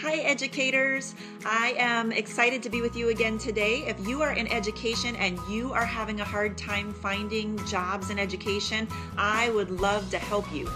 Hi, educators. I am excited to be with you again today. If you are in education and you are having a hard time finding jobs in education, I would love to help you.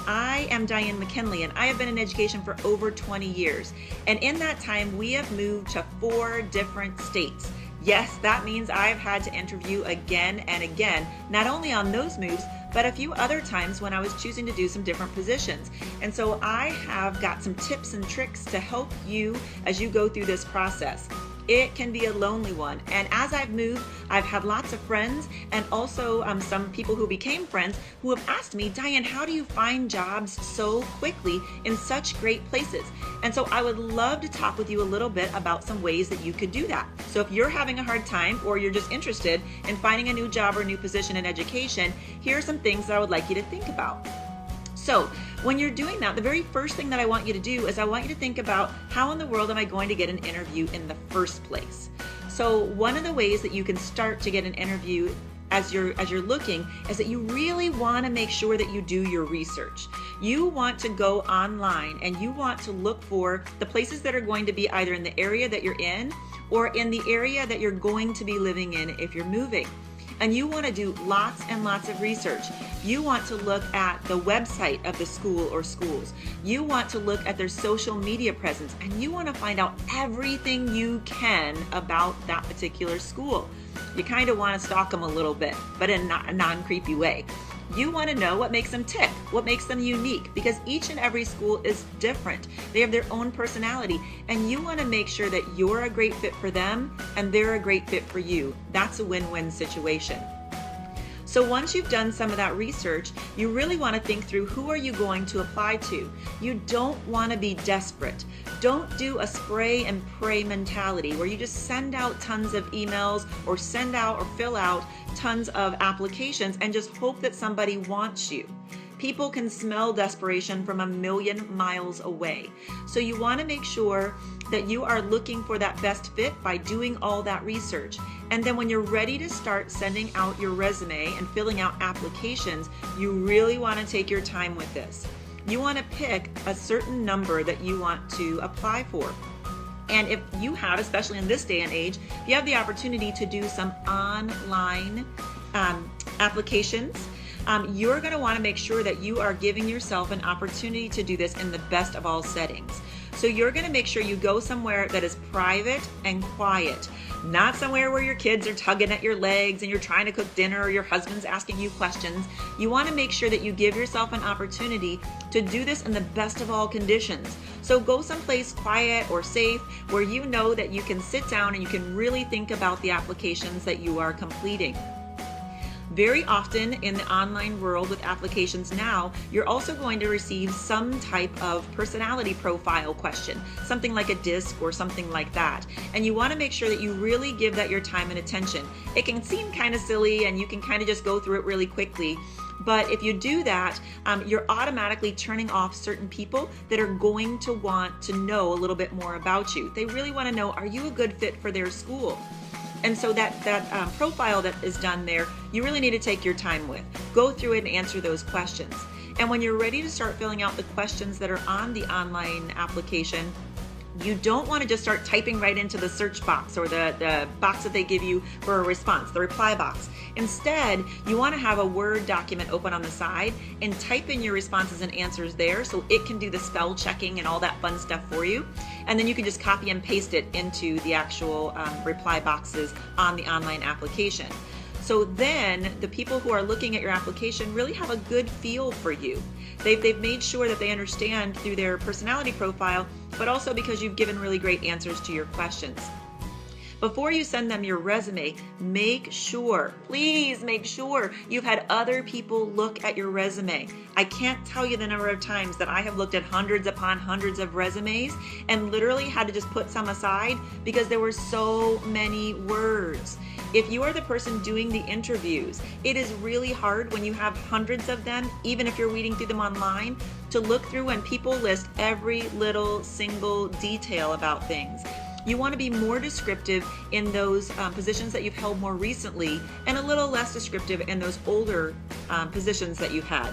I am Diane McKinley, and I have been in education for over 20 years. And in that time, we have moved to 4 different states. Yes, that means I've had to interview again and again, not only on those moves, but a few other times when I was choosing to do some different positions. And so I have got some tips and tricks to help you as you go through this process. It can be a lonely one. And as I've moved, I've had lots of friends and also some people who became friends who have asked me, Diane, how do you find jobs so quickly in such great places? And so I would love to talk with you a little bit about some ways that you could do that. So if you're having a hard time or you're just interested in finding a new job or a new position in education, here are some things that I would like you to think about. So when you're doing that, the very first thing that I want you to do is I want you to think about how in the world am I going to get an interview in the first place? So one of the ways that you can start to get an interview as you're looking is that you really want to make sure that you do your research. You want to go online and you want to look for the places that are going to be either in the area that you're in or in the area that you're going to be living in if you're moving. And you want to do lots and lots of research. You want to look at the website of the school or schools. You want to look at their social media presence, and you want to find out everything you can about that particular school. You kind of want to stalk them a little bit, but in a non-creepy way. You want to know what makes them tick, what makes them unique, because each and every school is different. They have their own personality, and you want to make sure that you're a great fit for them and they're a great fit for you. That's a win-win situation. So once you've done some of that research, you really want to think through who are you going to apply to. You don't want to be desperate. Don't do a spray and pray mentality where you just send out tons of emails or send out or fill out tons of applications and just hope that somebody wants you. People can smell desperation from a million miles away. So you want to make sure that you are looking for that best fit by doing all that research. And then when you're ready to start sending out your resume and filling out applications, you really want to take your time with this. You want to pick a certain number that you want to apply for. And if you have, especially in this day and age, if you have the opportunity to do some online applications, you're going to want to make sure that you are giving yourself an opportunity to do this in the best of all settings. So you're going to make sure you go somewhere that is private and quiet, not somewhere where your kids are tugging at your legs and you're trying to cook dinner or your husband's asking you questions. You want to make sure that you give yourself an opportunity to do this in the best of all conditions. So go someplace quiet or safe where you know that you can sit down and you can really think about the applications that you are completing. Very often in the online world with applications now, you're also going to receive some type of personality profile question, something like a DISC or something like that. And you want to make sure that you really give that your time and attention. It can seem kind of silly and you can kind of just go through it really quickly. But if you do that, you're automatically turning off certain people that are going to want to know a little bit more about you. They really want to know, are you a good fit for their school? And so that profile that is done there, you really need to take your time with. Go through it and answer those questions. And when you're ready to start filling out the questions that are on the online application, you don't want to just start typing right into the search box or the box that they give you for a response, the reply box. Instead, you want to have a Word document open on the side and type in your responses and answers there so it can do the spell checking and all that fun stuff for you. And then you can just copy and paste it into the actual reply boxes on the online application. So then the people who are looking at your application really have a good feel for you. They've made sure that they understand through their personality profile, but also because you've given really great answers to your questions. Before you send them your resume, please make sure you've had other people look at your resume. I can't tell you the number of times that I have looked at hundreds upon hundreds of resumes and literally had to just put some aside because there were so many words. If you are the person doing the interviews, it is really hard when you have hundreds of them, even if you're reading through them online, to look through and people list every little single detail about things. You want to be more descriptive in those positions that you've held more recently and a little less descriptive in those older positions that you've had.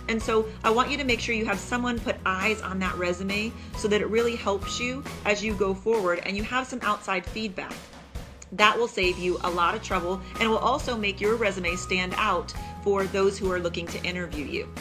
And so I want you to make sure you have someone put eyes on that resume so that it really helps you as you go forward and you have some outside feedback. That will save you a lot of trouble and will also make your resume stand out for those who are looking to interview you.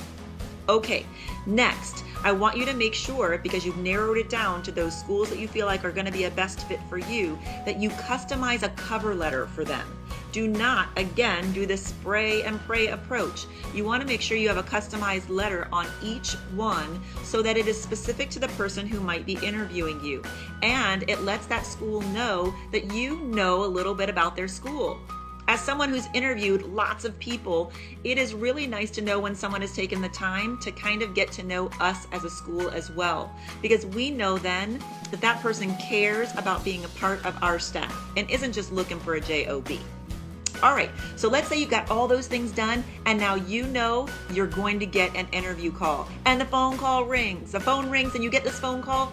Okay, next, I want you to make sure, because you've narrowed it down to those schools that you feel like are going to be a best fit for you, that you customize a cover letter for them. Do not, again, do the spray and pray approach. You want to make sure you have a customized letter on each one so that it is specific to the person who might be interviewing you. And it lets that school know that you know a little bit about their school. As someone who's interviewed lots of people, it is really nice to know when someone has taken the time to kind of get to know us as a school as well, because we know then that that person cares about being a part of our staff and isn't just looking for a job. All right, so let's say you've got all those things done and now you know you're going to get an interview call and the phone call rings. The phone rings and you get this phone call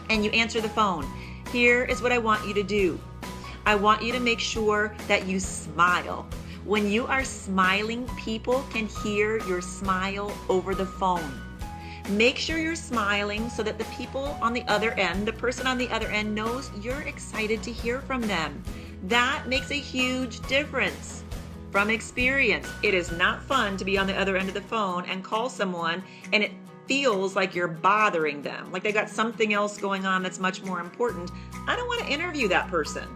and you answer the phone. Here is what I want you to do. I want you to make sure that you smile. When you are smiling, people can hear your smile over the phone. Make sure you're smiling so that the people on the other end, the person on the other end knows you're excited to hear from them. That makes a huge difference. From experience, it is not fun to be on the other end of the phone and call someone and it feels like you're bothering them, like they got something else going on that's much more important. I don't want to interview that person.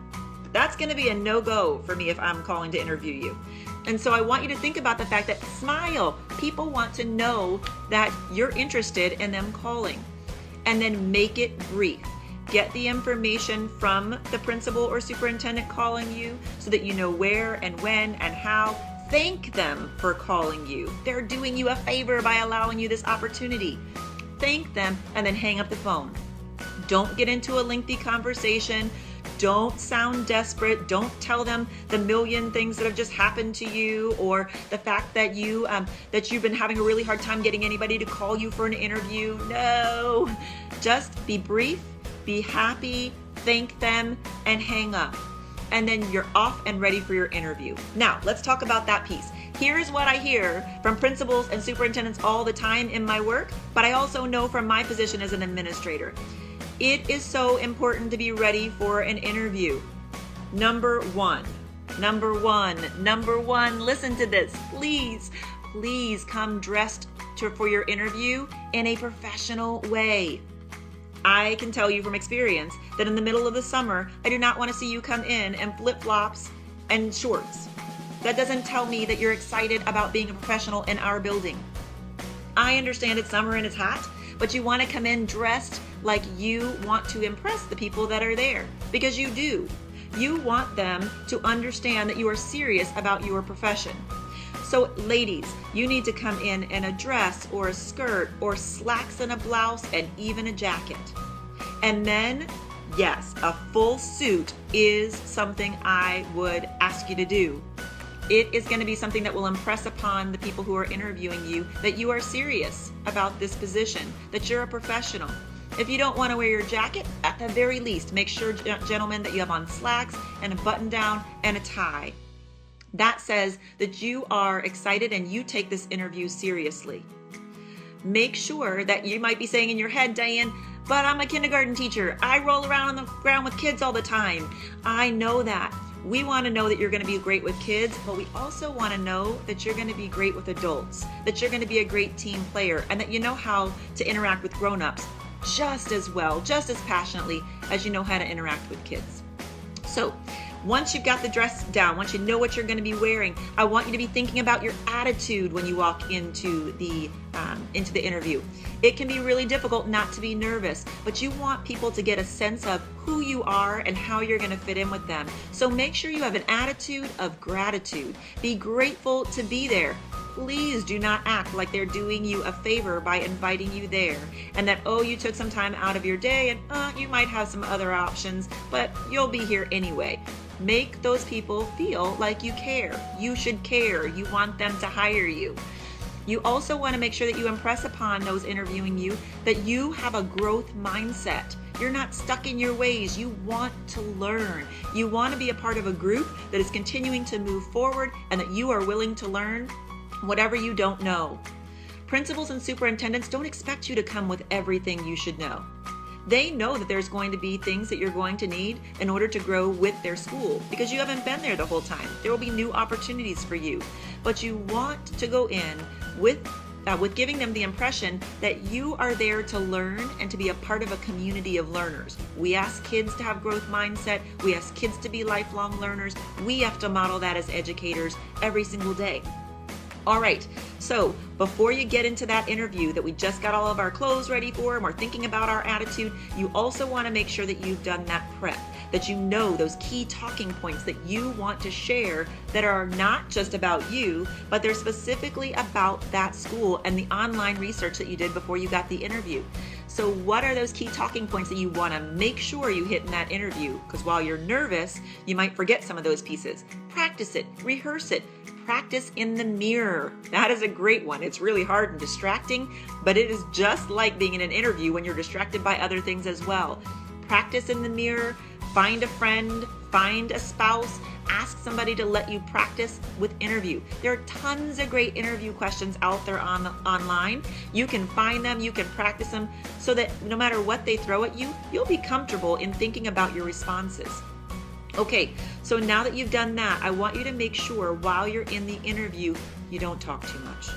That's going to be a no-go for me if I'm calling to interview you. And so I want you to think about the fact that smile. People want to know that you're interested in them calling. And then make it brief. Get the information from the principal or superintendent calling you so that you know where and when and how. Thank them for calling you. They're doing you a favor by allowing you this opportunity. Thank them and then hang up the phone. Don't get into a lengthy conversation. Don't sound desperate. Don't tell them the million things that have just happened to you or the fact that you've been having a really hard time getting anybody to call you for an interview. No, just be brief, be happy, thank them, and hang up. And then you're off and ready for your interview. Now, let's talk about that piece. Here's what I hear from principals and superintendents all the time in my work, but I also know from my position as an administrator. It is so important to be ready for an interview. Number one, listen to this. Please come dressed for your interview in a professional way. I can tell you from experience that in the middle of the summer, I do not want to see you come in flip-flops and shorts. That doesn't tell me that you're excited about being a professional in our building. I understand it's summer and it's hot, but you want to come in dressed like you want to impress the people that are there, because you do. You want them to understand that you are serious about your profession. So ladies, you need to come in a dress or a skirt or slacks and a blouse and even a jacket. And then, yes, a full suit is something I would ask you to do. It is going to be something that will impress upon the people who are interviewing you that you are serious about this position, that you're a professional. If you don't want to wear your jacket, at the very least, make sure, gentlemen, that you have on slacks and a button down and a tie. That says that you are excited and you take this interview seriously. Make sure that you might be saying in your head, Diane, but I'm a kindergarten teacher. I roll around on the ground with kids all the time. I know that. We want to know that you're going to be great with kids, but we also want to know that you're going to be great with adults, that you're going to be a great team player, and that you know how to interact with grown-ups just as well, just as passionately as you know how to interact with kids. So once you've got the dress down, once you know what you're going to be wearing, I want you to be thinking about your attitude when you walk into the interview. It can be really difficult not to be nervous, but you want people to get a sense of who you are and how you're going to fit in with them. So make sure you have an attitude of gratitude. Be grateful to be there. Please do not act like they're doing you a favor by inviting you there and that, oh, you took some time out of your day and you might have some other options, but you'll be here anyway. Make those people feel like you care. You should care. You want them to hire you. You also want to make sure that you impress upon those interviewing you that you have a growth mindset. You're not stuck in your ways. You want to learn. You want to be a part of a group that is continuing to move forward and that you are willing to learn whatever you don't know. Principals and superintendents don't expect you to come with everything you should know. They know that there's going to be things that you're going to need in order to grow with their school because you haven't been there the whole time. There will be new opportunities for you, but you want to go in with giving them the impression that you are there to learn and to be a part of a community of learners. We ask kids to have growth mindset. We ask kids to be lifelong learners. We have to model that as educators every single day. All right, so before you get into that interview that we just got all of our clothes ready for and we're thinking about our attitude, you also want to make sure that you've done that prep, that you know those key talking points that you want to share that are not just about you, but they're specifically about that school and the online research that you did before you got the interview. So what are those key talking points that you want to make sure you hit in that interview? Because while you're nervous, you might forget some of those pieces. Practice it, rehearse it. Practice in the mirror. That is a great one. It's really hard and distracting, but it is just like being in an interview when you're distracted by other things as well. Practice in the mirror, find a friend, find a spouse, ask somebody to let you practice with interview. There are tons of great interview questions out there online. You can find them, you can practice them so that no matter what they throw at you, you'll be comfortable in thinking about your responses. Okay, so now that you've done that, I want you to make sure while you're in the interview, you don't talk too much.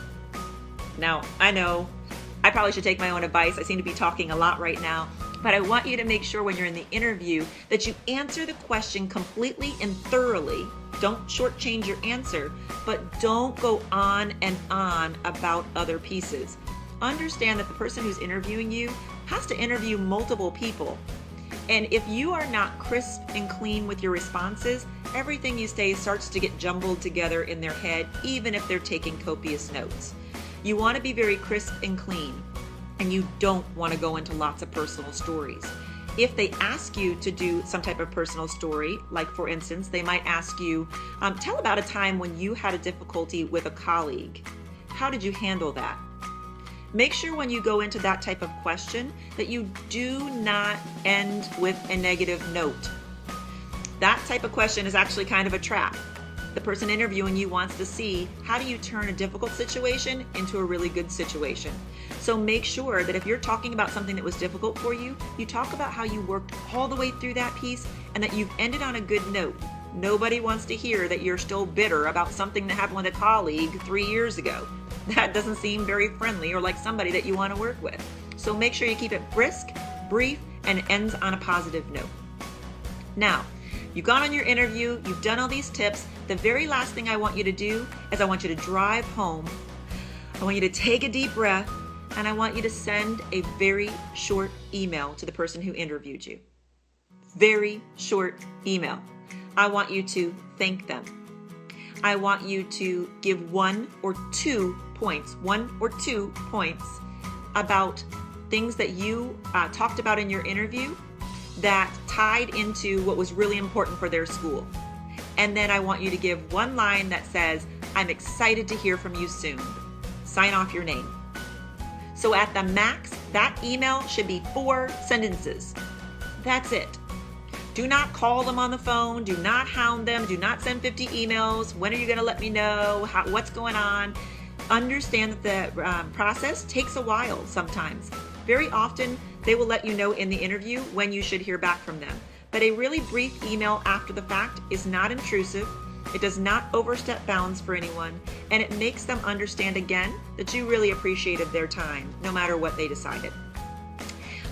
Now, I know I probably should take my own advice. I seem to be talking a lot right now, but I want you to make sure when you're in the interview that you answer the question completely and thoroughly. Don't shortchange your answer, but don't go on and on about other pieces. Understand that the person who's interviewing you has to interview multiple people. And if you are not crisp and clean with your responses, everything you say starts to get jumbled together in their head, even if they're taking copious notes. You want to be very crisp and clean, and you don't want to go into lots of personal stories. If they ask you to do some type of personal story, like for instance, they might ask you, tell about a time when you had a difficulty with a colleague. How did you handle that? Make sure when you go into that type of question that you do not end with a negative note. That type of question is actually kind of a trap. The person interviewing you wants to see how do you turn a difficult situation into a really good situation. So make sure that if you're talking about something that was difficult for you, you talk about how you worked all the way through that piece and that you've ended on a good note. Nobody wants to hear that you're still bitter about something that happened with a colleague 3 years ago. That doesn't seem very friendly or like somebody that you want to work with. So make sure you keep it brisk, brief, and it ends on a positive note. Now, you've gone on your interview, you've done all these tips. The very last thing I want you to do is I want you to drive home. I want you to take a deep breath, and I want you to send a very short email to the person who interviewed you. Very short email. I want you to thank them. I want you to give one or two points about things that you talked about in your interview that tied into what was really important for their school. And then I want you to give one line that says, I'm excited to hear from you soon. Sign off your name. So at the max, that email should be 4 sentences. That's it. Do not call them on the phone. Do not hound them. Do not send 50 emails. When are you going to let me know? What's going on? Understand that the process takes a while sometimes. Very often, they will let you know in the interview when you should hear back from them. But a really brief email after the fact is not intrusive. It does not overstep bounds for anyone, and it makes them understand again that you really appreciated their time, no matter what they decided.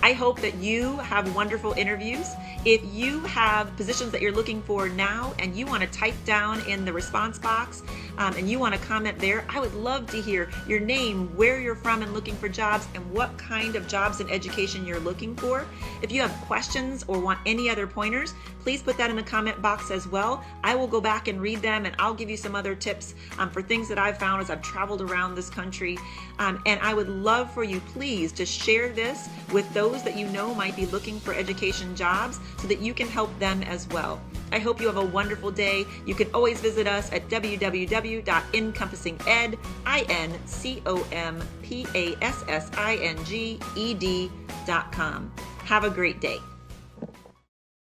I hope that you have wonderful interviews. If you have positions that you're looking for now and you want to type down in the response box and you want to comment there, I would love to hear your name, where you're from and looking for jobs, and what kind of jobs and education you're looking for. If you have questions or want any other pointers, please put that in the comment box as well. I will go back and read them, and I'll give you some other tips for things that I've found as I've traveled around this country. And I would love for you, please, to share this with those that you know might be looking for education jobs so that you can help them as well. I hope you have a wonderful day. You can always visit us at www.encompassinged.com. Have a great day.